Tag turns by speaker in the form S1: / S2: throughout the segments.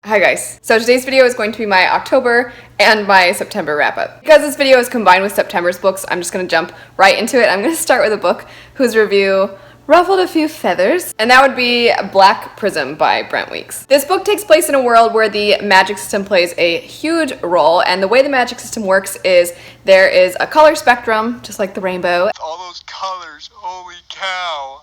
S1: Hi guys. So today's video is going to be my October and my September wrap-up. Because this video is combined with September's books, I'm just going to jump right into it. I'm going to start with a book whose review ruffled a few feathers, and that would be Black Prism by Brent Weeks. This book takes place in a world where the magic system plays a huge role, and the way the magic system works is there is a color spectrum, just like the rainbow.
S2: All those colors, holy cow.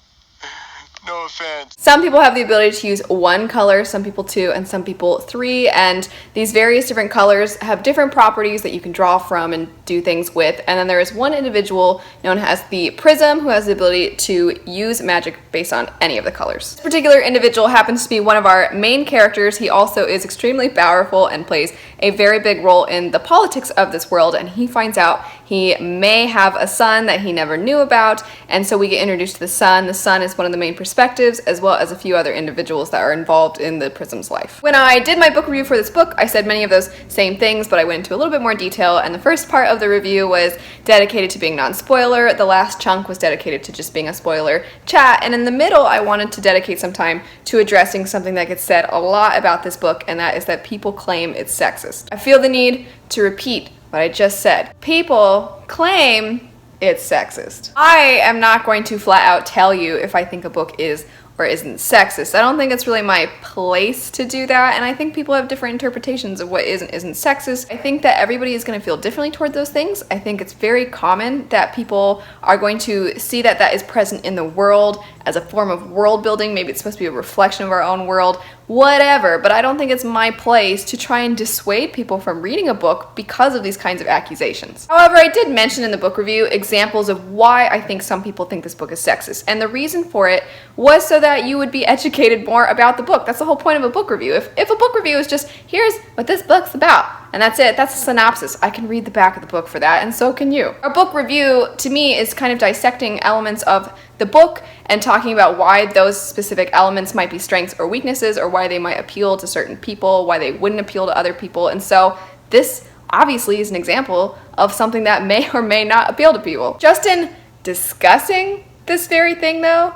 S2: No offense.
S1: Some people have the ability to use one color, some people two, and some people three, and these various different colors have different properties that you can draw from and do things with. And then there is one individual known as the Prism who has the ability to use magic based on any of the colors. This particular individual happens to be one of our main characters. He also is extremely powerful and plays a very big role in the politics of this world, and he finds out he may have a son that he never knew about, and so we get introduced to the son. The son is one of the main perspectives, as well as a few other individuals that are involved in the Prism's life. When I did my book review for this book, I said many of those same things, but I went into a little bit more detail, and the first part of the review was dedicated to being non-spoiler. The last chunk was dedicated to just being a spoiler chat, and in the middle I wanted to dedicate some time to addressing something that gets said a lot about this book, and that is that people claim it's sexist. I feel the need to repeat what I just said. People claim it's sexist. I am not going to flat out tell you if I think a book is or isn't sexist. I don't think it's really my place to do that, and I think people have different interpretations of what is and isn't sexist. I think that everybody is going to feel differently toward those things. I think it's very common that people are going to see that that is present in the world as a form of world building. Maybe it's supposed to be a reflection of our own world, whatever, but I don't think it's my place to try and dissuade people from reading a book because of these kinds of accusations. However, I did mention in the book review examples of why I think some people think this book is sexist, and the reason for it was so that you would be educated more about the book. That's the whole point of a book review. If a book review is just, here's what this book's about, and that's it, that's a synopsis, I can read the back of the book for that, and so can you. A book review, to me, is kind of dissecting elements of the book and talking about why those specific elements might be strengths or weaknesses, or why they might appeal to certain people, why they wouldn't appeal to other people. And so this obviously is an example of something that may or may not appeal to people. Just in discussing this very thing, though,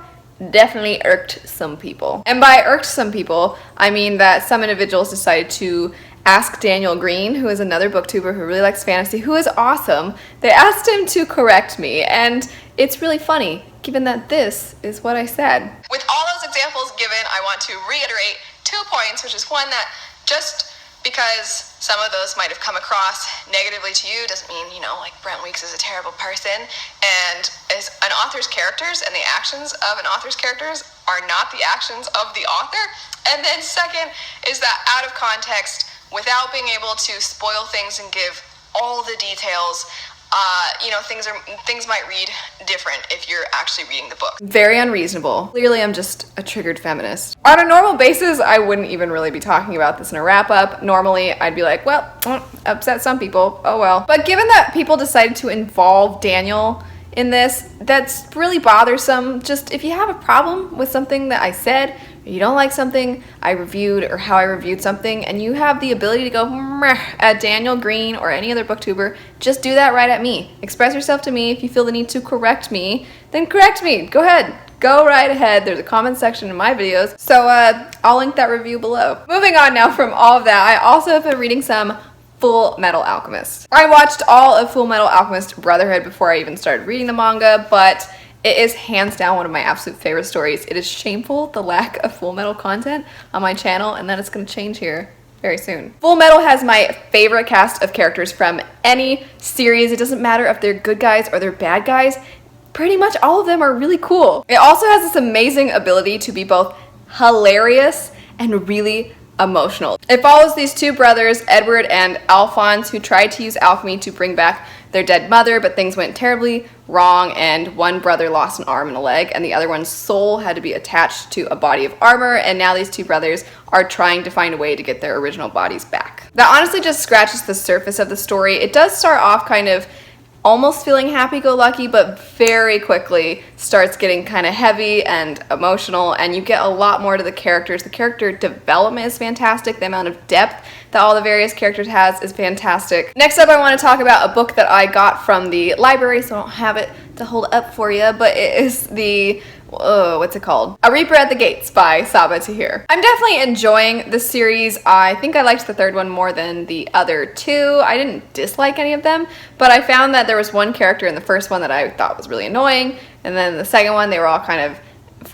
S1: definitely irked some people. And by irked some people, I mean that some individuals decided to ask Daniel Green, who is another booktuber who really likes fantasy, who is awesome. They asked him to correct me, and it's really funny, given that this is what I said. With all those examples given, I want to reiterate 2 points, which is one, that just because some of those might have come across negatively to you doesn't mean, like Brent Weeks is a terrible person, and as an author's characters and the actions of an author's characters are not the actions of the author. And then second is that out of context, without being able to spoil things and give all the details, things might read different if you're actually reading the book. Very unreasonable. Clearly, I'm just a triggered feminist. On a normal basis, I wouldn't even really be talking about this in a wrap-up. Normally, I'd be like, well, upset some people, oh well. But given that people decided to involve Daniel in this, that's really bothersome. Just if you have a problem with something that I said, or you don't like something I reviewed or how I reviewed something, and you have the ability to go at Daniel Green or any other booktuber, just do that right at me. Express yourself to me. If you feel the need to correct me, then correct me. Go ahead. Go right ahead. There's a comment section in my videos, so I'll link that review below. Moving on now from all of that, I also have been reading some Full Metal Alchemist. I watched all of Full Metal Alchemist Brotherhood before I even started reading the manga, but it is hands down one of my absolute favorite stories. It is shameful, the lack of Full Metal content on my channel, and then it's going to change here very soon. Full Metal has my favorite cast of characters from any series. It doesn't matter if they're good guys or they're bad guys. Pretty much all of them are really cool. It also has this amazing ability to be both hilarious and really emotional. It follows these two brothers, Edward and Alphonse, who tried to use alchemy to bring back their dead mother, but things went terribly wrong, and one brother lost an arm and a leg, and the other one's soul had to be attached to a body of armor, and now these two brothers are trying to find a way to get their original bodies back. That honestly just scratches the surface of the story. It does start off kind of almost feeling happy-go-lucky, but very quickly starts getting kind of heavy and emotional, and you get a lot more to the characters. The character development is fantastic. The amount of depth that all the various characters has is fantastic. Next up, I want to talk about a book that I got from the library, so I don't have it to hold up for you, but it is the what's it called? A Reaper at the Gates by Saba Tahir. I'm definitely enjoying this series. I think I liked the third one more than the other two. I didn't dislike any of them, but I found that there was one character in the first one that I thought was really annoying, and then the second one they were all kind of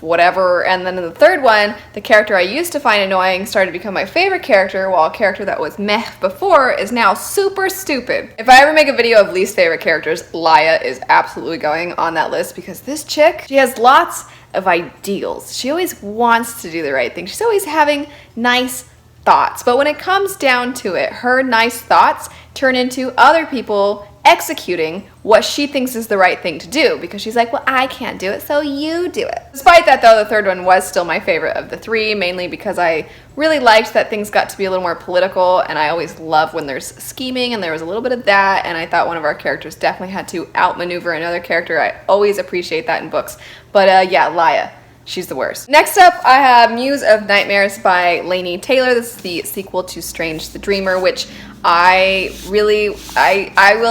S1: whatever, and then in the third one, the character I used to find annoying started to become my favorite character, while a character that was meh before is now super stupid. If I ever make a video of least favorite characters, Laya is absolutely going on that list, because this chick, she has lots of ideals. She always wants to do the right thing. She's always having nice thoughts, but when it comes down to it, her nice thoughts turn into other people executing what she thinks is the right thing to do, because she's like, well, I can't do it, so you do it. Despite that, though, the third one was still my favorite of the three, mainly because I really liked that things got to be a little more political, and I always love when there's scheming, and there was a little bit of that, and I thought one of our characters definitely had to outmaneuver another character. I always appreciate that in books. But yeah, Laya. She's the worst. Next up, I have Muse of Nightmares by Laini Taylor. This is the sequel to Strange the Dreamer, which I will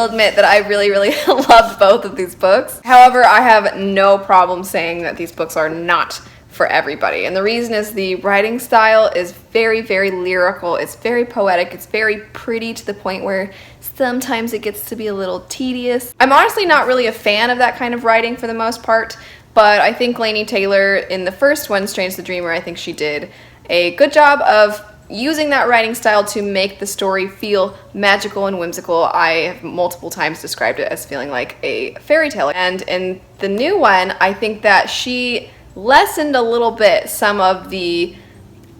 S1: admit that I really loved both of these books. However, I have no problem saying that these books are not for everybody. And the reason is the writing style is very lyrical. It's very poetic. It's very pretty to the point where sometimes it gets to be a little tedious. I'm honestly not really a fan of that kind of writing for the most part. But I think Laini Taylor, in the first one, Strange the Dreamer, I think she did a good job of using that writing style to make the story feel magical and whimsical. I have multiple times described it as feeling like a fairy tale. And in the new one, I think that she lessened a little bit some of the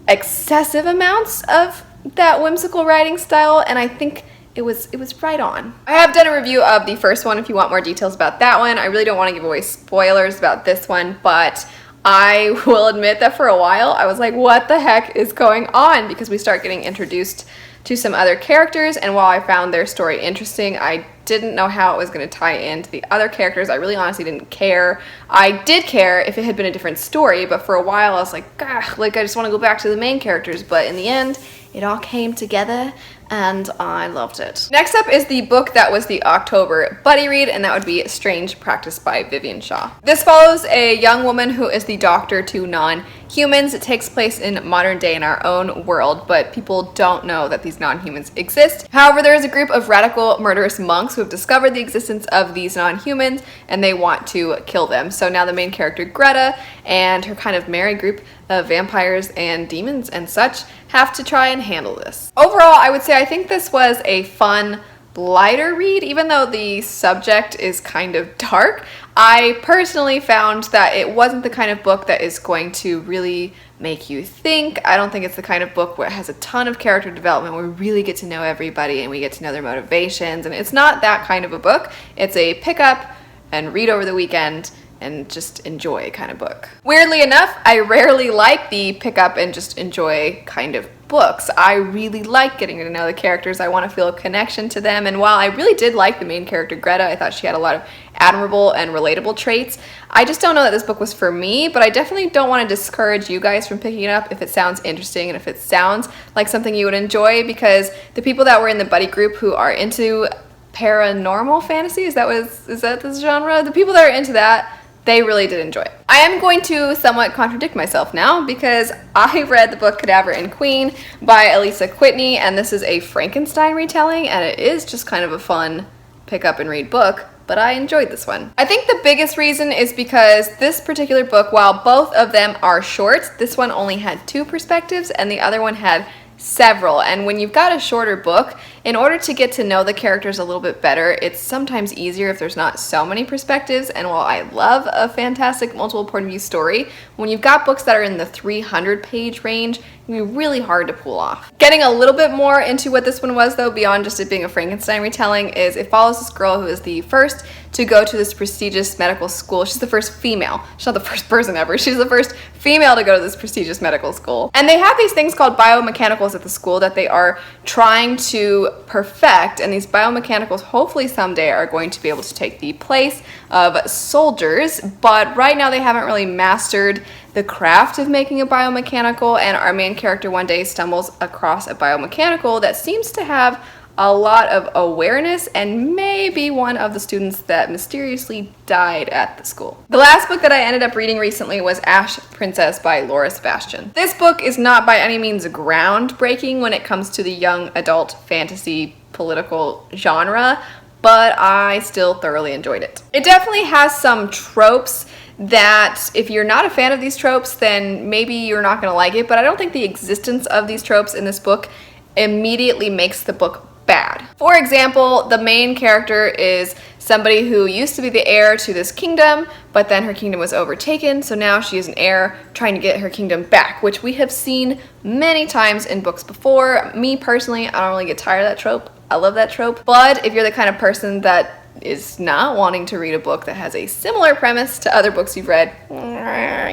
S1: excessive amounts of that whimsical writing style, and I think it was right on. I have done a review of the first one if you want more details about that one. I really don't want to give away spoilers about this one, but I will admit that for a while I was like, what the heck is going on? Because we start getting introduced to some other characters, and while I found their story interesting, I didn't know how it was going to tie into the other characters. I really honestly didn't care. I did care if it had been a different story, but for a while I was like, gah, like I just want to go back to the main characters, but in the end, it all came together and I loved it. Next up is the book that was the October buddy read, and that would be Strange Practice by Vivian Shaw. This follows a young woman who is the doctor to non-humans. It takes place in modern day in our own world, but people don't know that these non-humans exist. However, there is a group of radical murderous monks who have discovered the existence of these non-humans, and they want to kill them. So now the main character, Greta, and her kind of merry group of vampires and demons and such have to try and handle this. Overall, I would say I think this was a fun, lighter read, even though the subject is kind of dark. I personally found that it wasn't the kind of book that is going to really make you think. I don't think it's the kind of book where it has a ton of character development where we really get to know everybody and we get to know their motivations, and it's not that kind of a book. It's a pick up and read over the weekend and just enjoy kind of book. Weirdly enough, I rarely like the pick up and just enjoy kind of books. I really like getting to know the characters. I want to feel a connection to them, and while I really did like the main character Greta, I thought she had a lot of admirable and relatable traits. I just don't know that this book was for me, but I definitely don't want to discourage you guys from picking it up if it sounds interesting and if it sounds like something you would enjoy, because the people that were in the buddy group who are into paranormal fantasy, is that this genre? The people that are into that, they really did enjoy it. I am going to somewhat contradict myself now, because I read the book Cadaver and Queen by Elisa Whitney, and this is a Frankenstein retelling, and it is just kind of a fun pick up and read book, but I enjoyed this one. I think the biggest reason is because this particular book, while both of them are short, this one only had 2 perspectives and the other one had several. And when you've got a shorter book, in order to get to know the characters a little bit better, it's sometimes easier if there's not so many perspectives. And while I love a fantastic multiple point of view story, when you've got books that are in the 300-page range, it can be really hard to pull off. Getting a little bit more into what this one was, though, beyond just it being a Frankenstein retelling, is it follows this girl who is the first to go to this prestigious medical school. She's the first female. She's not the first person ever. She's the first female to go to this prestigious medical school. And they have these things called biomechanicals at the school that they are trying to perfect, and these biomechanicals hopefully someday are going to be able to take the place of soldiers, but right now they haven't really mastered the craft of making a biomechanical, and our main character one day stumbles across a biomechanical that seems to have a lot of awareness and maybe one of the students that mysteriously died at the school. The last book that I ended up reading recently was Ash Princess by Laura Sebastian. This book is not by any means groundbreaking when it comes to the young adult fantasy political genre, but I still thoroughly enjoyed it. It definitely has some tropes that if you're not a fan of these tropes, then maybe you're not going to like it, but I don't think the existence of these tropes in this book immediately makes the book bad. For example, the main character is somebody who used to be the heir to this kingdom, but then her kingdom was overtaken, so now she is an heir trying to get her kingdom back, which we have seen many times in books before. Me personally, I don't really get tired of that trope. I love that trope. But if you're the kind of person that is not wanting to read a book that has a similar premise to other books you've read,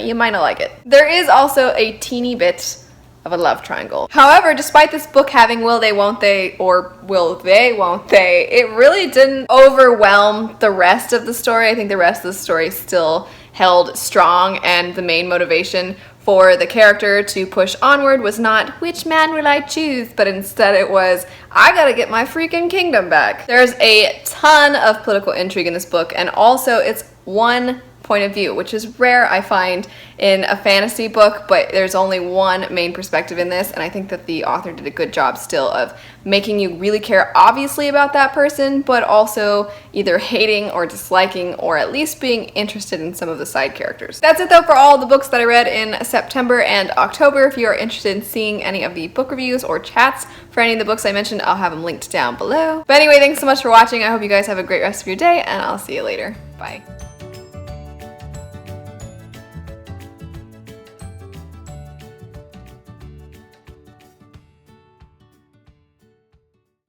S1: you might not like it. There is also a teeny bit of a love triangle. However, despite this book having will they, won't they, or will they, won't they, it really didn't overwhelm the rest of the story. I think the rest of the story still held strong, and the main motivation for the character to push onward was not, which man will I choose, but instead it was, I gotta get my freaking kingdom back. There's a ton of political intrigue in this book, and also it's one point of view, which is rare, I find, in a fantasy book, but there's only one main perspective in this, and I think that the author did a good job still of making you really care, obviously, about that person, but also either hating or disliking, or at least being interested in some of the side characters. That's it though for all the books that I read in September and October. If you are interested in seeing any of the book reviews or chats for any of the books I mentioned, I'll have them linked down below. But anyway, thanks so much for watching. I hope you guys have a great rest of your day, and I'll see you later. Bye.